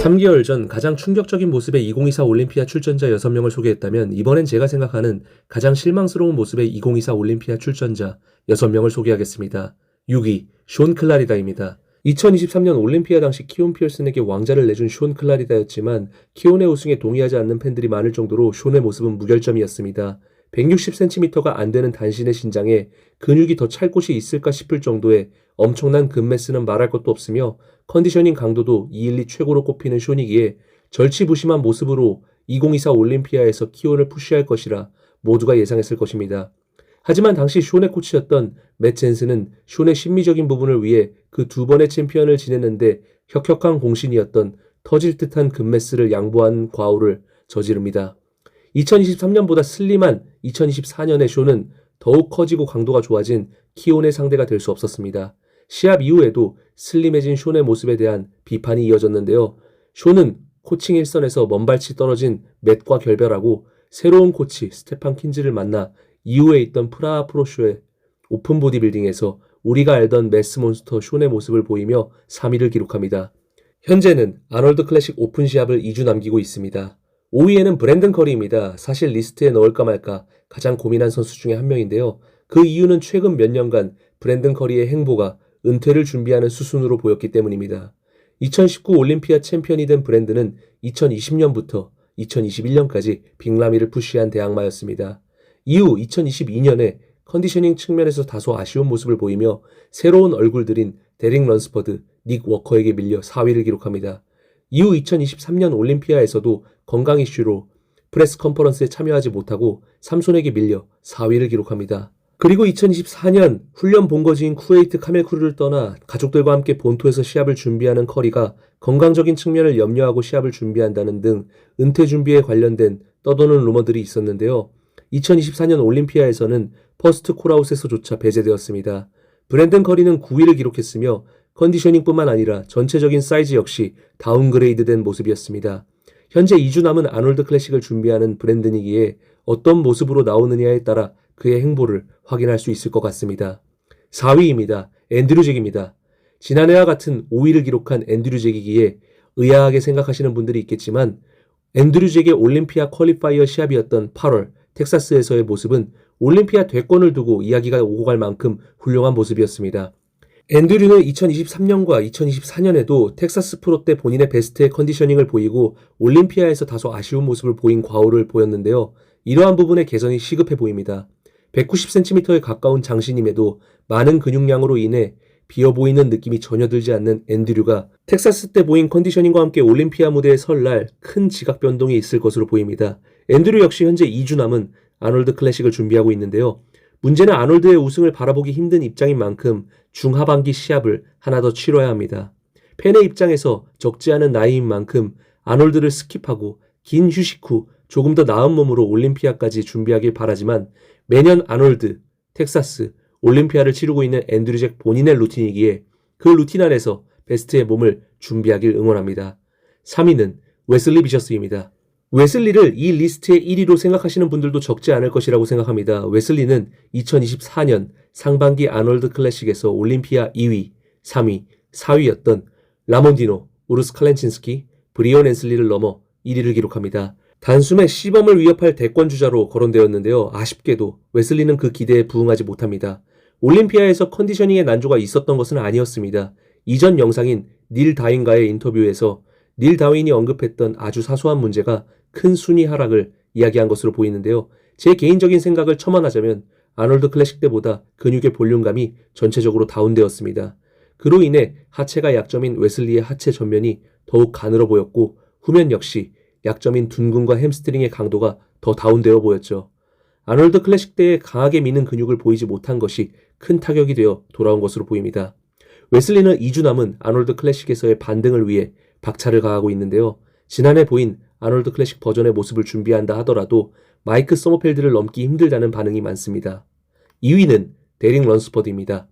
3개월 전 가장 충격적인 모습의 2024 올림피아 출전자 6명을 소개했다면 이번엔 제가 생각하는 가장 실망스러운 모습의 2024 올림피아 출전자 6명을 소개하겠습니다. 6위, 숀 클라리다입니다. 2023년 올림피아 당시 키온 피어슨에게 왕자를 내준 숀 클라리다였지만 키온의 우승에 동의하지 않는 팬들이 많을 정도로 숀의 모습은 무결점이었습니다. 160cm가 안 되는 단신의 신장에 근육이 더 찰 곳이 있을까 싶을 정도의 엄청난 근매스는 말할 것도 없으며 컨디셔닝 강도도 212 최고로 꼽히는 숀이기에 절치부심한 모습으로 2024 올림피아에서 키온을 푸시할 것이라 모두가 예상했을 것입니다. 하지만 당시 숀의 코치였던 맷 젠슨은 숀의 심미적인 부분을 위해 그 2번의 챔피언을 지냈는데 혁혁한 공신이었던 터질 듯한 근매스를 양보한 과오를 저지릅니다. 2023년보다 슬림한 2024년의 숀은 더욱 커지고 강도가 좋아진 키온의 상대가 될 수 없었습니다. 시합 이후에도 슬림해진 숀의 모습에 대한 비판이 이어졌는데요. 숀은 코칭 일선에서 먼발치 떨어진 맷과 결별하고 새로운 코치 스테판 킨즈를 만나 이후에 있던 프라하 프로쇼의 오픈 보디빌딩에서 우리가 알던 매스 몬스터 숀의 모습을 보이며 3위를 기록합니다. 현재는 아놀드 클래식 오픈 시합을 2주 남기고 있습니다. 5위에는 브랜든 커리입니다. 사실 리스트에 넣을까 말까 가장 고민한 선수 중에 한 명인데요. 그 이유는 최근 몇 년간 브랜든 커리의 행보가 은퇴를 준비하는 수순으로 보였기 때문입니다. 2019 올림피아 챔피언이 된 브랜든은 2020년부터 2021년까지 빅라미를 푸시한 대항마였습니다. 이후 2022년에 컨디셔닝 측면에서 다소 아쉬운 모습을 보이며 새로운 얼굴들인 데릭 런스퍼드, 닉 워커에게 밀려 4위를 기록합니다. 이후 2023년 올림피아에서도 건강 이슈로 프레스 컨퍼런스에 참여하지 못하고 삼손에게 밀려 4위를 기록합니다. 그리고 2024년 훈련 본거지인 쿠웨이트 카멜크루를 떠나 가족들과 함께 본토에서 시합을 준비하는 커리가 건강적인 측면을 염려하고 시합을 준비한다는 등 은퇴 준비에 관련된 떠도는 루머들이 있었는데요. 2024년 올림피아에서는 퍼스트 콜아웃에서조차 배제되었습니다. 브랜든 커리는 9위를 기록했으며 컨디셔닝뿐만 아니라 전체적인 사이즈 역시 다운그레이드된 모습이었습니다. 현재 2주 남은 아놀드 클래식을 준비하는 브랜든이기에 어떤 모습으로 나오느냐에 따라 그의 행보를 확인할 수 있을 것 같습니다. 4위입니다. 앤드류 잭입니다. 지난해와 같은 5위를 기록한 앤드류 잭이기에 의아하게 생각하시는 분들이 있겠지만 앤드류 잭의 올림피아 퀄리파이어 시합이었던 8월 텍사스에서의 모습은 올림피아 대권을 두고 이야기가 오고 갈 만큼 훌륭한 모습이었습니다. 앤드류는 2023년과 2024년에도 텍사스 프로 때 본인의 베스트의 컨디셔닝을 보이고 올림피아에서 다소 아쉬운 모습을 보인 과오를 보였는데요. 이러한 부분의 개선이 시급해 보입니다. 190cm에 가까운 장신임에도 많은 근육량으로 인해 비어 보이는 느낌이 전혀 들지 않는 앤드류가 텍사스 때 보인 컨디셔닝과 함께 올림피아 무대에 설 날 큰 지각 변동이 있을 것으로 보입니다. 앤드류 역시 현재 2주 남은 아놀드 클래식을 준비하고 있는데요. 문제는 아놀드의 우승을 바라보기 힘든 입장인 만큼 중하반기 시합을 하나 더 치러야 합니다. 팬의 입장에서 적지 않은 나이인 만큼 아놀드를 스킵하고 긴 휴식 후 조금 더 나은 몸으로 올림피아까지 준비하길 바라지만 매년 아놀드, 텍사스, 올림피아를 치르고 있는 앤드류 잭 본인의 루틴이기에 그 루틴 안에서 베스트의 몸을 준비하길 응원합니다. 3위는 웨슬리 비셔스입니다. 웨슬리를 이 리스트의 1위로 생각하시는 분들도 적지 않을 것이라고 생각합니다. 웨슬리는 2024년 상반기 아놀드 클래식에서 올림피아 2위, 3위, 4위였던 라몬디노, 우르스 칼렌친스키, 브리온 앤슬리를 넘어 1위를 기록합니다. 단숨에 시범을 위협할 대권주자로 거론되었는데요. 아쉽게도 웨슬리는 그 기대에 부응하지 못합니다. 올림피아에서 컨디셔닝의 난조가 있었던 것은 아니었습니다. 이전 영상인 닐 다윈과의 인터뷰에서 닐 다윈이 언급했던 아주 사소한 문제가 큰 순위 하락을 이야기한 것으로 보이는데요. 제 개인적인 생각을 첨언하자면 아놀드 클래식 때보다 근육의 볼륨감이 전체적으로 다운되었습니다. 그로 인해 하체가 약점인 웨슬리의 하체 전면이 더욱 가늘어 보였고 후면 역시 약점인 둔근과 햄스트링의 강도가 더 다운되어 보였죠. 아놀드 클래식 때에 강하게 미는 근육을 보이지 못한 것이 큰 타격이 되어 돌아온 것으로 보입니다. 웨슬리는 2주 남은 아놀드 클래식에서의 반등을 위해 박차를 가하고 있는데요. 지난해 보인 아놀드 클래식 버전의 모습을 준비한다 하더라도 마이크 서머펠드를 넘기 힘들다는 반응이 많습니다. 2위는 데릭 런스퍼드입니다.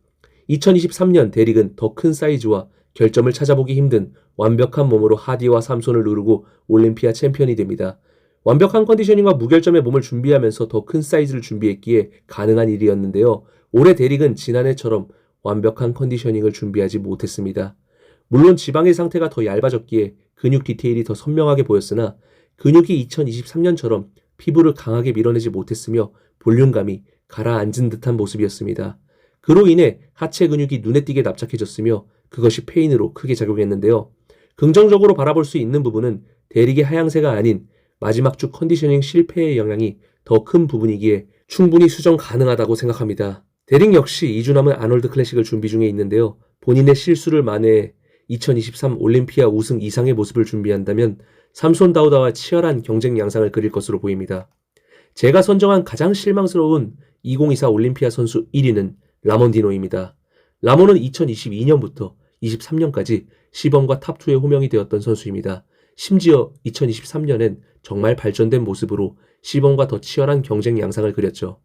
2023년 데릭은 더 큰 사이즈와 결점을 찾아보기 힘든 완벽한 몸으로 하디와 삼손을 누르고 올림피아 챔피언이 됩니다. 완벽한 컨디셔닝과 무결점의 몸을 준비하면서 더 큰 사이즈를 준비했기에 가능한 일이었는데요. 올해 데릭은 지난해처럼 완벽한 컨디셔닝을 준비하지 못했습니다. 물론 지방의 상태가 더 얇아졌기에 근육 디테일이 더 선명하게 보였으나 근육이 2023년처럼 피부를 강하게 밀어내지 못했으며 볼륨감이 가라앉은 듯한 모습이었습니다. 그로 인해 하체 근육이 눈에 띄게 납작해졌으며 그것이 페인으로 크게 작용했는데요. 긍정적으로 바라볼 수 있는 부분은 대릭의 하향세가 아닌 마지막 주 컨디셔닝 실패의 영향이 더 큰 부분이기에 충분히 수정 가능하다고 생각합니다. 대릭 역시 2주 남은 아놀드 클래식을 준비 중에 있는데요. 본인의 실수를 만회해 2023 올림피아 우승 이상의 모습을 준비한다면 삼손 다우다와 치열한 경쟁 양상을 그릴 것으로 보입니다. 제가 선정한 가장 실망스러운 2024 올림피아 선수 1위는 라몬디노입니다. 라몬은 2022년부터 23년까지 시범과 탑2에 호명이 되었던 선수입니다. 심지어 2023년엔 정말 발전된 모습으로 시범과 더 치열한 경쟁 양상을 그렸죠.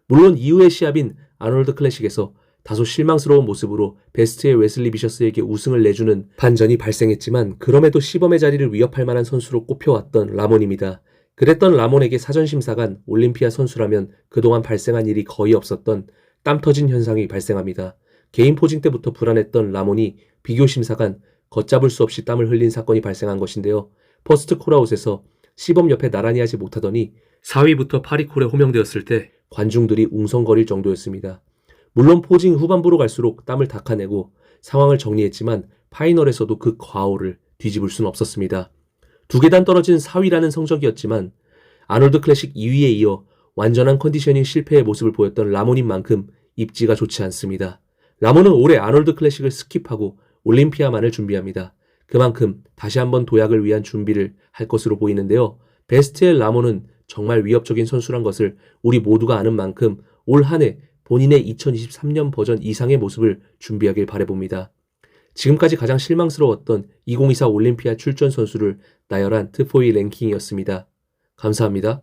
물론 이후의 시합인 아놀드 클래식에서 다소 실망스러운 모습으로 베스트의 웨슬리 비셔스에게 우승을 내주는 반전이 발생했지만 그럼에도 시범의 자리를 위협할 만한 선수로 꼽혀왔던 라몬입니다. 그랬던 라몬에게 사전심사관 올림피아 선수라면 그동안 발생한 일이 거의 없었던 땀 터진 현상이 발생합니다. 개인 포징 때부터 불안했던 라몬이 비교심사관 걷잡을 수 없이 땀을 흘린 사건이 발생한 것인데요. 퍼스트 콜아웃에서 시범 옆에 나란히 하지 못하더니 4위부터 파리콜에 호명되었을 때 관중들이 웅성거릴 정도였습니다. 물론 포징 후반부로 갈수록 땀을 닦아내고 상황을 정리했지만 파이널에서도 그 과오를 뒤집을 순 없었습니다. 2계단 떨어진 4위라는 성적이었지만 아놀드 클래식 2위에 이어 완전한 컨디셔닝 실패의 모습을 보였던 라몬인 만큼 입지가 좋지 않습니다. 라몬은 올해 아놀드 클래식을 스킵하고 올림피아만을 준비합니다. 그만큼 다시 한번 도약을 위한 준비를 할 것으로 보이는데요. 베스트의 라몬은 정말 위협적인 선수란 것을 우리 모두가 아는 만큼 올 한 해 본인의 2023년 버전 이상의 모습을 준비하길 바라봅니다. 지금까지 가장 실망스러웠던 2024 올림피아 출전 선수를 나열한 트포이 랭킹이었습니다. 감사합니다.